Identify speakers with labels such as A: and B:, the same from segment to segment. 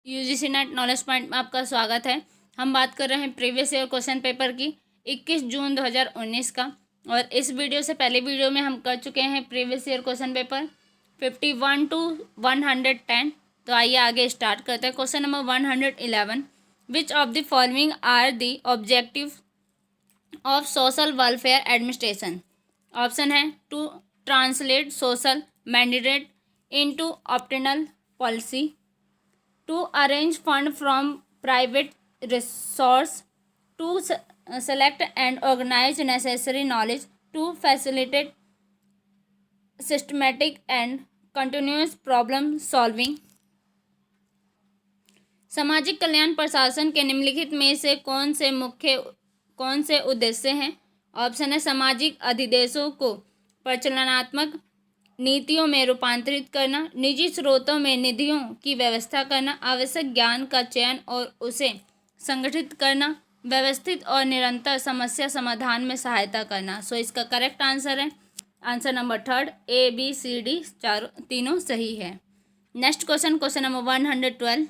A: UGC net knowledge point में आपका स्वागत है। हम बात कर रहे हैं प्रीवियस ईयर क्वेश्चन पेपर की 21 जून 2019 का। और इस वीडियो से पहले वीडियो में हम कर चुके हैं previous year question paper 51 to 110। तो आइए आगे स्टार्ट करते हैं। Question number 111, which of the following are the objective of social welfare administration. Option है to translate social mandate into optimal policy, to arrange fund from private resource, to select and organize necessary knowledge, to facilitate systematic and continuous problem solving। सामाजिक कल्याण प्रशासन के निम्नलिखित में से कौन से उद्देश्य हैं। ऑप्शन है सामाजिक अधिदेशों को प्रचलनात्मक नीतियों में रूपांतरित करना, निजी स्रोतों में निधियों की व्यवस्था करना, आवश्यक ज्ञान का चयन और उसे संगठित करना, व्यवस्थित और निरंतर समस्या समाधान में सहायता करना। सो इसका करेक्ट आंसर है answer number third, A B C D तीनों सही है। Next question, question number 112,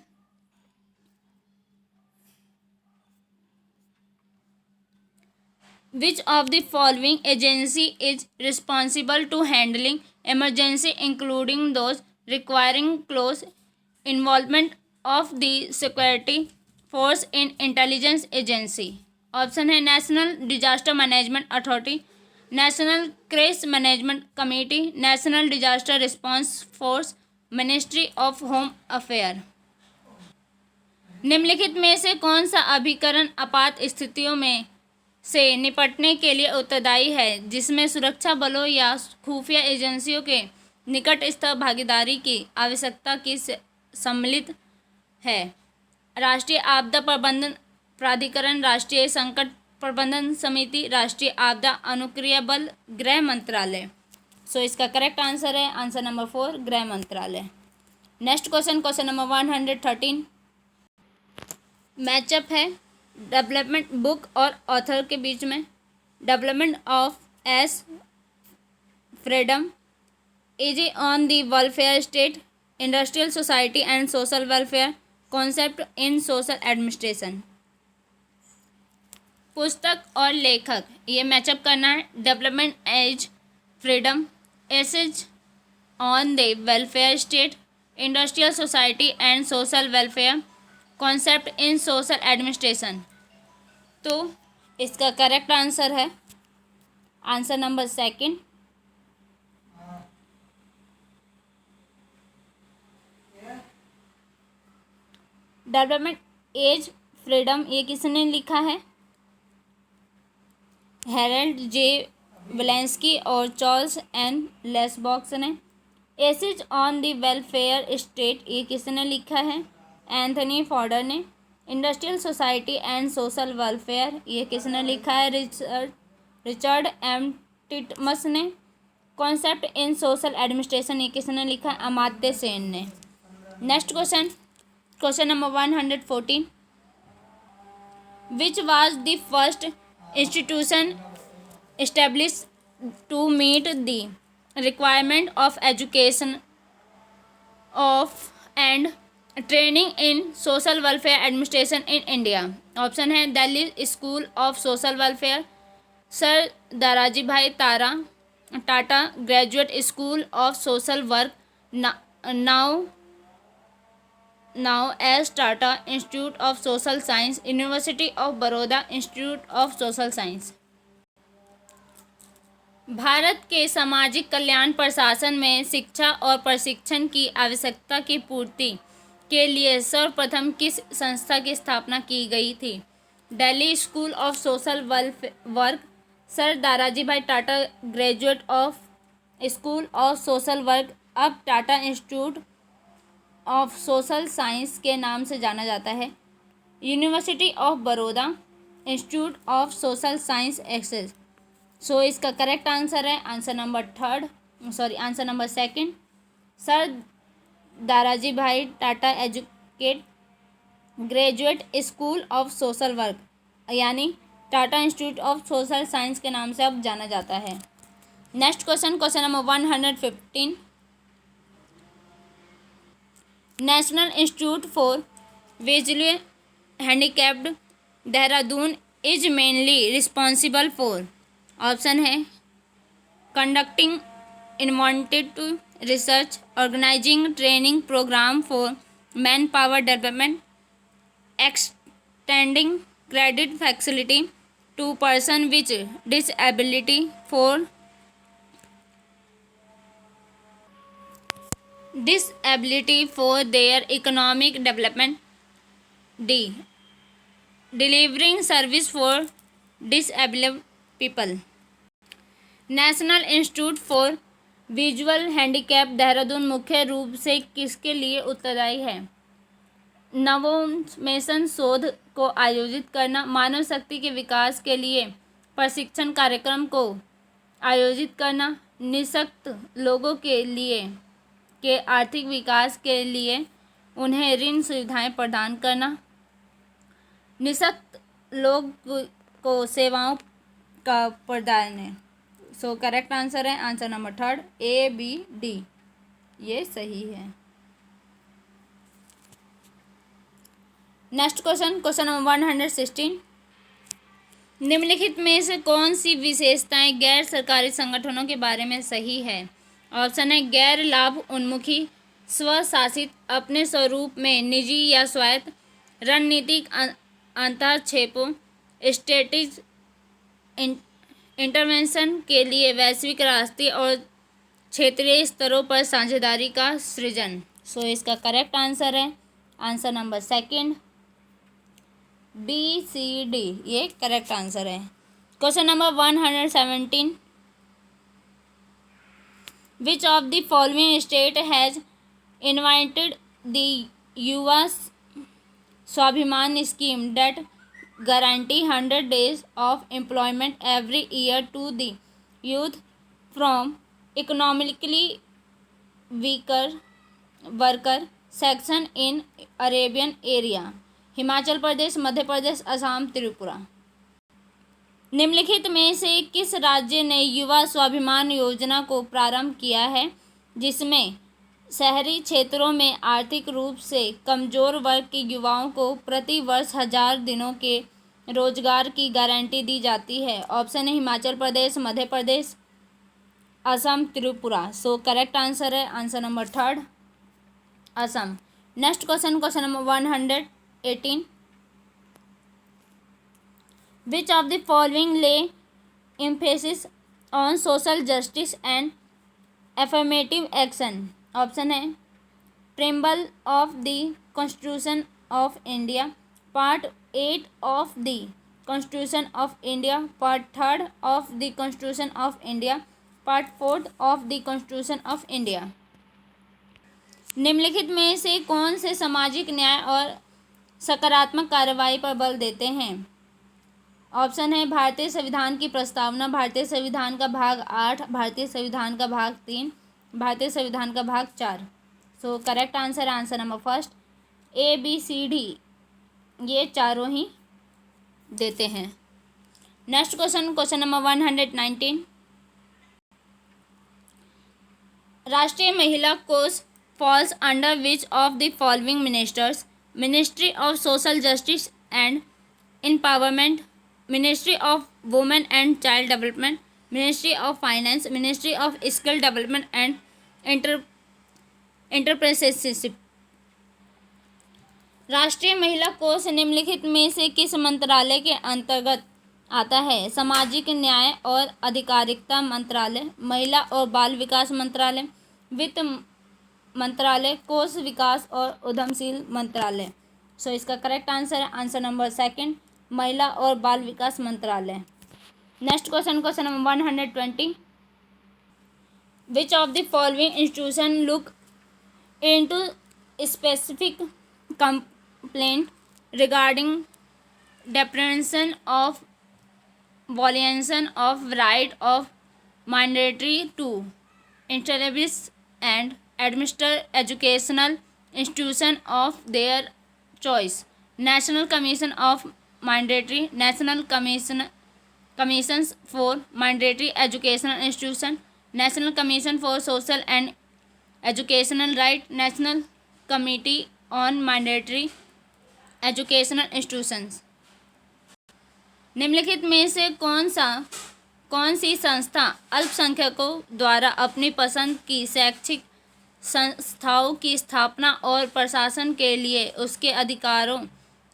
A: which of the following agency is responsible to handling emergency, including those requiring close involvement of the security force in intelligence agency। Option है national disaster management authority, national crisis management committee, national disaster response force, ministry of home affair. निम्नलिखित में से कौन सा अभिकरण आपात स्थितियों में से निपटने के लिए उत्तरदायी है, जिसमें सुरक्षा बलों या खुफिया एजेंसियों के निकट स्तर भागीदारी की आवश्यकता की सम्मिलित है। राष्ट्रीय आपदा प्रबंधन प्राधिकरण, राष्ट्रीय संकट प्रबंधन समिति, राष्ट्रीय आपदा अनुक्रिया बल, गृह मंत्रालय। सो इसका करेक्ट आंसर है आंसर नंबर 4, गृह मंत्रालय। Next question, question number 113, match up है डेवलपमेंट बुक और ऑथर के बीच में। Development of as freedom is on the welfare state, industrial society and social welfare concept in social administration. पुस्तक और लेखक ये मैचअप करना है। Development as freedom, as is on the welfare state, industrial society and social welfare concept in social administration. तो इसका correct answer है answer number 2। Development as freedom ये किसने लिखा है? हेरल्ड जे वेलेंस्की और चार्ल्स एन लेसबॉक्स ने। Essays on the welfare state ये किसने लिखा है? एंथनी फॉर्डर ने। Industrial society and social welfare ये किसने लिखा है? रिचर्ड एम टिटमस ने। कॉन्सेप्ट इन सोशल एडमिनिस्ट्रेशन ये किसने लिखा है? अमात्य सेन ने। Next question, question number 114, which was the first institution established to meet the requirement of education of and training in social welfare administration in India. Option है Delhi school of social welfare, sir Dorabji Bhai Tata graduate school of social work, now as Tata institute of social science, university of Baroda institute of social science. Bharat के सामाजिक कल्याण प्रशासन में शिक्षा और प्रशिक्षण की आवश्यकता की पूर्ति के लिए सर्वप्रथम किस संस्था की स्थापना की गई थी? Delhi school of social work, sir Dorabji Bhai Tata graduate of school of social work, अब Tata institute of social science के नाम से जाना जाता है, university of Baroda institute of social science access. So इसका करेक्ट आंसर है answer number 2, sir Dorabji Bhai Tata graduate school of social work यानी Tata institute of social science के नाम से अब जाना जाता है। Next question, question number 115, national institute for visually handicapped Dehradun is mainly responsible for. Option है conducting inventive research, organising training programme for manpower development, extending credit facility to person with disability for their economic development. D. Delivering service for disabled people. National institute for visual handicap Dehradun मुख्य रूप से किसके लिए उत्तरदायी है? नवोन्मेषण शोध को आयोजित करना, मानव शक्ति के विकास के लिए प्रशिक्षण कार्यक्रम को आयोजित करना, निःशक्त लोगों के लिए के आर्थिक विकास के लिए उन्हें ऋण सुविधाएं प्रदान करना, निःशक्त लोग को सेवाओं का प्रदान है। सो करेक्ट आंसर है आंसर नंबर 3 ABD, ये सही है। Next question number 116। निम्नलिखित में से कौन सी विशेषताएं गैर सरकारी संगठनों के बारे में सही है? ऑप्शन है गैर लाभ उन्मुखी, स्वशासित, अपने स्वरूप में निजी या स्वायत्त, रणनीतिक अंतःक्षेपों, स्ट्रेटेजिक इंटरवेंशन के लिए वैश्विक, राष्ट्रीय और क्षेत्रीय स्तरों पर साझेदारी का सृजन। सो इसका करेक्ट आंसर है आंसर नंबर 2 BCD, ये करेक्ट आंसर है। Question number 117। Which of the following state has invited the युवा स्वाभिमान scheme date guarantee 100 days of employment every year to the youth from economically weaker worker section in Arabian area? Himachal Pradesh, Madhya Pradesh, Assam, Tripura. निम्नलिखित में से किस राज्य ने युवा स्वाभिमान योजना को प्रारंभ किया है जिसमें शहरी क्षेत्रों में आर्थिक रूप से कमजोर वर्ग के युवाओं को प्रति वर्ष 1000 दिनों के रोजगार की गारंटी दी जाती है? ऑप्शन है Himachal Pradesh, Madhya Pradesh, Assam, Tripura. So correct answer है answer number 3 Assam. Next question number 118। Which of the following lay emphasis on social justice and affirmative action? Option है preamble of the constitution of India, part 8 of the constitution of India, part 3 of the constitution of India, part 4 of the constitution of India. निम्नलिखित में से कौन से सामाजिक न्याय और सकारात्मक कार्रवाई पर बल देते हैं? ऑप्शन है भारतीय संविधान की प्रस्तावना, भारतीय संविधान का भाग 8, भारतीय संविधान का भाग 3, भारतीय संविधान का भाग 4। सो correct answer answer number 1 ABCD, ये चारों ही देते हैं। Next question number 119। राष्ट्रीय महिला कोष falls under which of the following ministers? Ministry of social justice and empowerment, ministry of women and child development, ministry of finance, ministry of skill development and entrepreneurship. राष्ट्रीय महिला कोष निम्नलिखित में से किस मंत्रालय के अंतर्गत आता है? सामाजिक न्याय और अधिकारिता मंत्रालय, महिला और बाल विकास मंत्रालय, वित्त मंत्रालय, कोष विकास और उद्यमशील मंत्रालय। सो इसका करेक्ट आंसर है आंसर नंबर 2 महिला और बाल विकास मंत्रालय। Next question number 120। Which of the following institution look into specific complaint regarding deprivation of violation of right of minority to establish and administer educational institution of their choice? National Commission of Minority, National Commissions for Minority Educational Institution, National Commission for Social and Educational Right, National Committee on Minority educational institutions. निम्नलिखित में से कौन सी संस्था अल्पसंख्यकों द्वारा अपनी पसंद की शैक्षिक संस्थाओं की स्थापना और प्रशासन के लिए उसके अधिकारों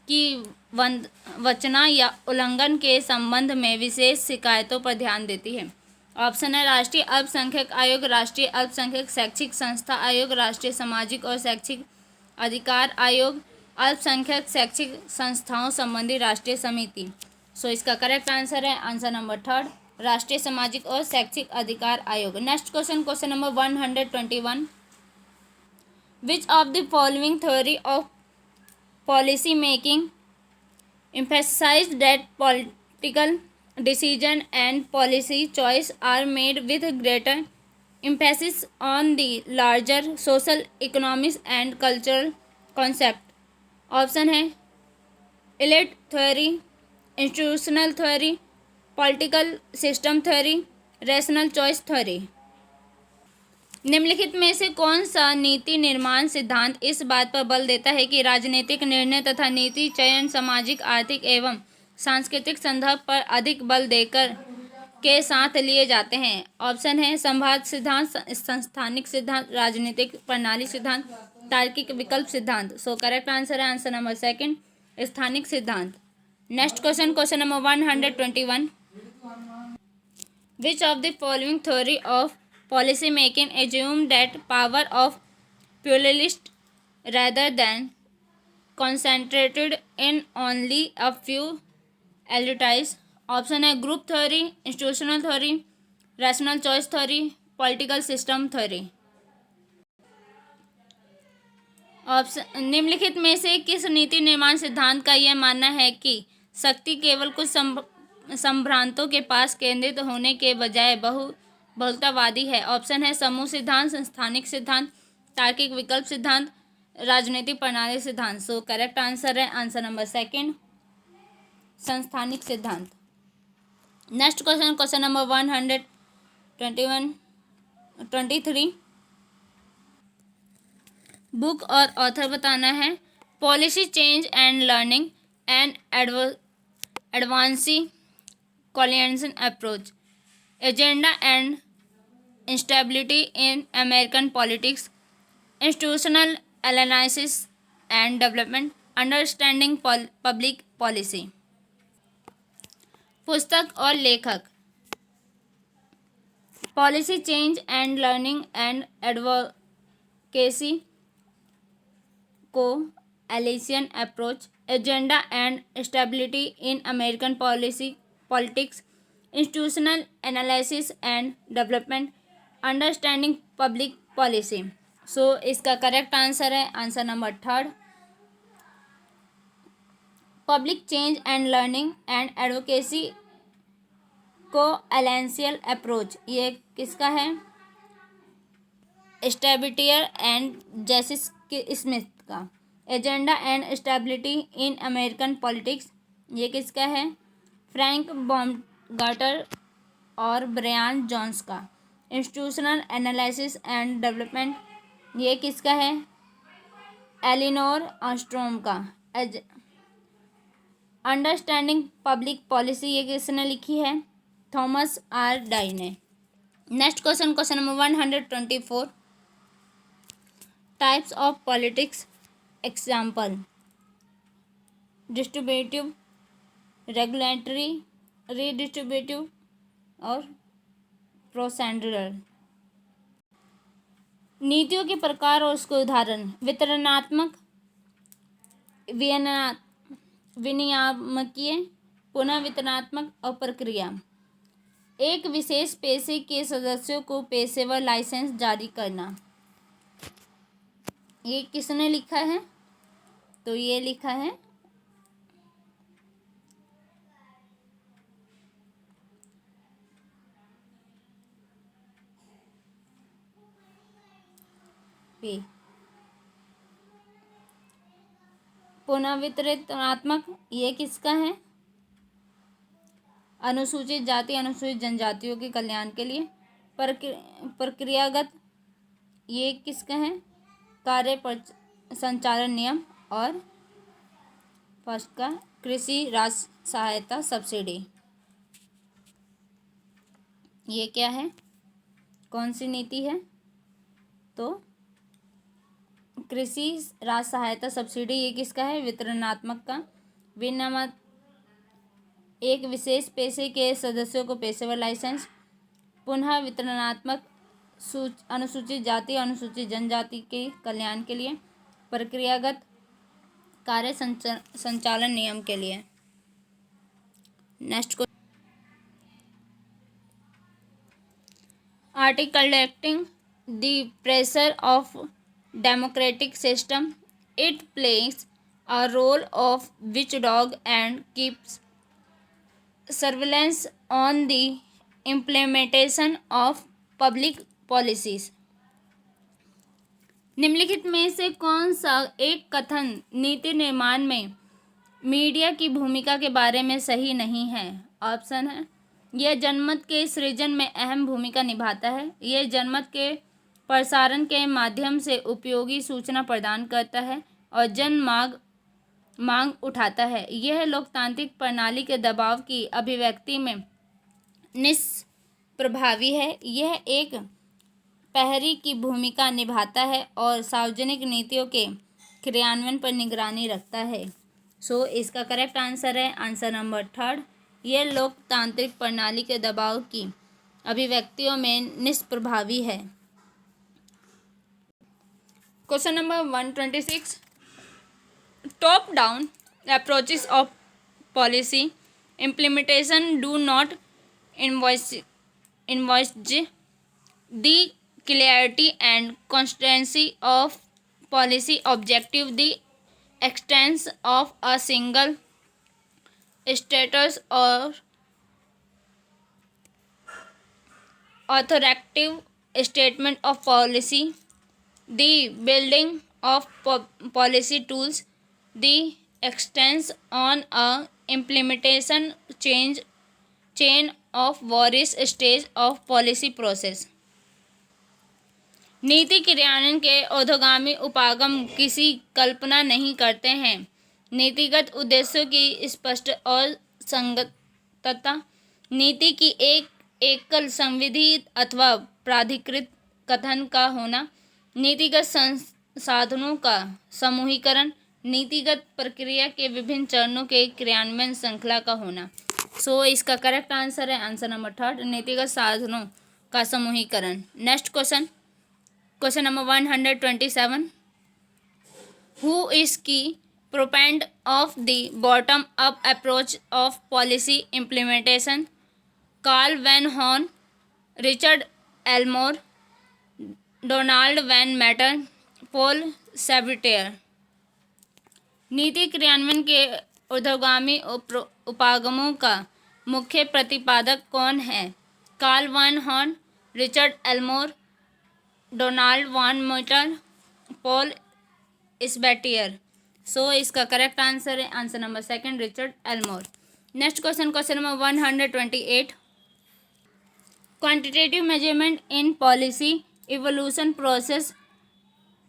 A: की वंचना या उल्लंघन के संबंध में विशेष शिकायतों पर ध्यान देती है? ऑप्शन है राष्ट्रीय अल्पसंख्यक आयोग, राष्ट्रीय अल्पसंख्यक शैक्षिक संस्था आयोग, राष्ट्रीय सामाजिक और शैक्षिक अधिकार आयोग, अल्पसंख्यक शैक्षिक संस्थाओं संबंधी राष्ट्रीय समिति। सो इसका करेक्ट आंसर है आंसर नंबर थर्ड, राष्ट्रीय सामाजिक और शैक्षिक अधिकार आयोग। Next question number 121। Which of the following theory of policy making emphasize that political decision and policy choice are made with greater emphasis on the larger social, economic and cultural concept? Option है elite theory, institutional theory, political system theory, rational choice theory। निम्नलिखित में से कौन सा नीति निर्माण सिद्धांत इस बात पर बल देता है कि राजनीतिक निर्णय तथा नीति चयन सामाजिक, आर्थिक एवं सांस्कृतिक संदर्भ पर अधिक बल देकर के साथ लिए जाते हैं? ऑप्शन है संवाद सिद्धांत, संस्थानिक सिद्धांत, राजनीतिक प्रणाली सिद्धांत, तार्किक विकल्प सिद्धांत। सो करेक्ट आंसर है आंसर नंबर सेकंड, स्थानिक सिद्धांत। Next question number 121। Which of the following theory of policy making assume that power of pluralist rather than concentrated in only a few elites? Option है group theory, institutional theory, rational choice theory, political system theory. Option निम्नलिखित में से किस नीति निर्माण सिद्धांत का यह मानना है कि शक्ति केवल कुछ संभ्रांतों के पास केंद्रित होने के बजाय बहुलतावादी है? ऑप्शन है समूह सिद्धांत, संस्थानिक सिद्धांत, तार्किक विकल्प सिद्धांत, राजनीतिक प्रणाली सिद्धांत। सो करेक्ट आंसर है आंसर नंबर सेकंड, संस्थानिक सिद्धांत। Next question number 123। बुक और ऑथर बताना है। Policy change and learning and advancing coalition approach, agenda and instability in American politics, institutional analysis and development, understanding public policy। पुस्तक और लेखक। Policy change and learning and advocacy coalition approach, agenda and stability in American politics, institutional analysis and development, understanding public policy. So इसका correct answer है answer number third, public change and learning and advocacy coalition approach. ये किसका है? Sabatier and जेसिस Smith का। Agenda and stability in American politics, ये किसका है? फ्रैंक बॉमगार्टर और ब्रायन जोन्स का। इंस्टीट्यूशनल एनालिसिस एंड डेवलपमेंट, ये किसका है? एलिनोर आर्मस्ट्रॉन्ग का। अंडरस्टैंडिंग पब्लिक पॉलिसी, ये किसने लिखी है? थॉमस आर डाई ने। Next question number 124। Types of politics, example distributive, regulatory, redistributive और प्रोसेड्यूरल। नीतियों के प्रकार और उसके उदाहरण। वितरणात्मक, विनियामकीय, पुनः वितरणात्मक और प्रक्रिया। एक विशेष पेशे के सदस्यों को पेशेवर लाइसेंस जारी करना, ये किसने लिखा है? तो ये लिखा है पुनर्वितरणात्मक, ये किसका है? अनुसूचित जाति अनुसूचित जनजातियों के कल्याण के लिए। प्रक्रियागत, ये किसका है? कार्य संचालन नियम। और फर्स्ट का कृषि राष्ट्र सहायता सब्सिडी, ये क्या है, कौन सी नीति है, तो कृषि राष्ट्र सहायता सब्सिडी ये किसका है, वितरणात्मक का। विनियमित एक विशेष पेशे के सदस्यों को पेशेवर लाइसेंस। पुनः वितरणात्मक अनुसूचित जाति अनुसूचित जनजाति के कल्याण के लिए। प्रक्रियागत कार्य संचालन नियम के लिए। Next question, articulating the pressure of democratic system, it plays a role of watchdog and keeps surveillance on the implementation of public policies। निम्नलिखित में से कौन सा एक कथन नीति निर्माण में मीडिया की भूमिका के बारे में सही नहीं है। ऑप्शन है, यह जनमत के सृजन में अहम भूमिका निभाता है, यह जनमत के प्रसारण के माध्यम से उपयोगी सूचना प्रदान करता है और जन मांग उठाता है, यह लोकतांत्रिक प्रणाली के दबाव की अभिव्यक्ति में निष्प्रभावी है, यह एक प्रहरी की भूमिका निभाता है और सार्वजनिक नीतियों के क्रियान्वयन पर निगरानी रखता है। सो इसका करेक्ट आंसर है आंसर नंबर थर्ड, यह लोकतांत्रिक प्रणाली के दबाव की अभिव्यक्तियों में निष्प्रभावी है। Question number 126, top down approaches of policy implementation do not invoice the clarity and consistency of policy objective, the extent of a single status or authoritative statement of policy, the building of policy tools, the extent on a implementation chain of various stages of policy process। नीति क्रियान्वयन के ऊर्ध्वगामी उपागम किसी कल्पना नहीं करते हैं। नीतिगत उद्देश्यों की स्पष्ट और संगतता, नीति की एक एकल संविधि अथवा प्राधिकृत कथन का होना, नीतिगत संसाधनों का समूहीकरण, नीतिगत प्रक्रिया के विभिन्न चरणों के क्रियान्वयन श्रृंखला का होना। सो इसका करेक्ट आंसर है आंसर नंबर थर्ड, नीतिगत साधनों का समूहीकरण। Next question, question number 127, who is की proponent of the bottom up approach of policy implementation? Carl Van Horn, Richard Elmore, Donald Van Meter, Paul Sabatier। नीति क्रियान्वयन के ऊर्ध्वगामी उपागमों का मुख्य प्रतिपादक कौन है? Carl Van Horn, Richard Elmore, Donald Van Meter, Paul Sabatier. So इसका करेक्ट आंसर है answer number second, Richard Elmore. Next question, question number 128, quantitative measurement in policy evolution process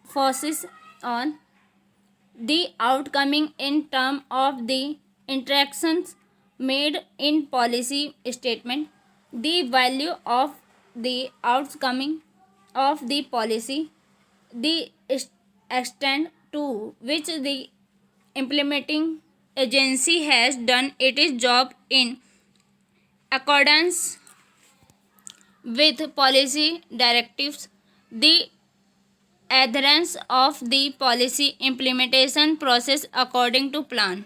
A: focuses on the outcoming in term of the interactions made in policy statement, the value of the outcoming of the policy, the extent to which the implementing agency has done its job in accordance with policy directives, the adherence of the policy implementation process according to plan।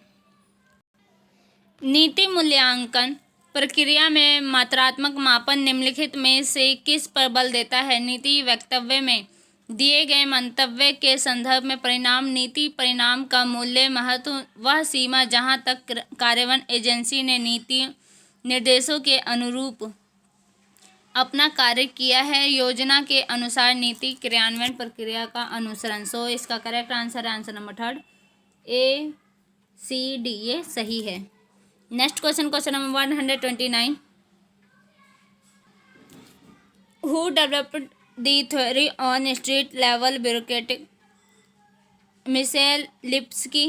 A: नीति मूल्यांकन प्रक्रिया में मात्रात्मक मापन निम्नलिखित में से किस पर बल देता है? नीति वक्तव्य में दिए गए मंतव्य के संदर्भ में परिणाम, नीति परिणाम का मूल्य महत्व, वह सीमा जहां तक कार्यान्वयन एजेंसी ने नीति निर्देशों के अनुरूप अपना कार्य किया है, योजना के अनुसार नीति क्रियान्वयन प्रक्रिया का अनुसरण। सो इसका करेक्ट आंसर है answer number third, A C D, ये सही है। Next question, question number 129, who developed the theory on street level bureaucratic? Michael Lipsky,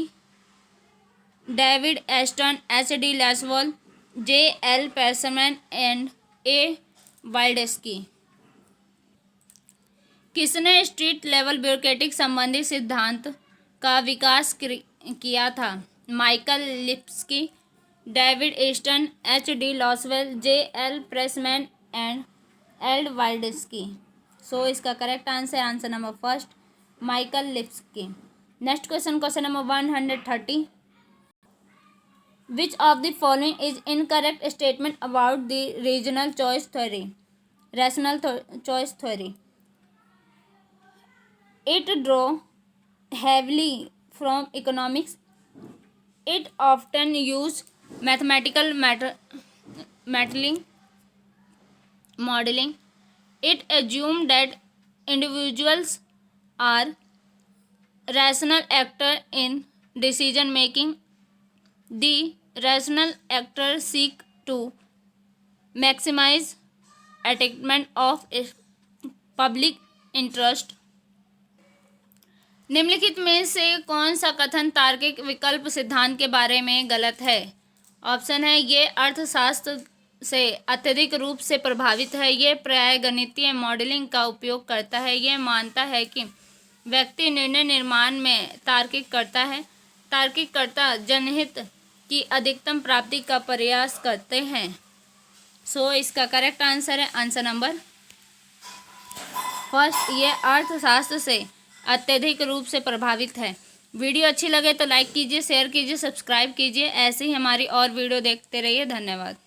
A: David Easton, H.D. Lasswell, J.L. Pressman and A. Wildavsky. किसने street level bureaucratic संबंधी सिद्धांत का विकास किया था? Michael Lipsky, David Easton, H.D. Lasswell, J.L. Pressman and L Wildavsky. So इसका correct answer number first, Michael Lipsky. Next question number 130। Which of the following is incorrect statement about the rational choice theory? It draw heavily from economics. It often use mathematical modeling. It assume that individuals are rational actor in decision making. The rational actors seek to maximize attainment of public interest। निम्नलिखित में से कौन सा कथन तार्किक विकल्प सिद्धांत के बारे में गलत है? ऑप्शन है ये अर्थशास्त्र से अत्यधिक रूप से प्रभावित है, ये प्रायः गणितीय मॉडलिंग का उपयोग करता है, ये मानता है कि व्यक्ति निर्णय निर्माण में तार्किकता जनहित की अधिकतम प्राप्ति का प्रयास करते हैं। सो इसका करेक्ट आंसर है आंसर नंबर फर्स्ट, ये अर्थशास्त्र से अत्यधिक रूप से प्रभावित है। वीडियो अच्छी लगे तो लाइक कीजिए, शेयर कीजिए, सब्सक्राइब कीजिए। ऐसे ही हमारी और वीडियो देखते रहिए। धन्यवाद।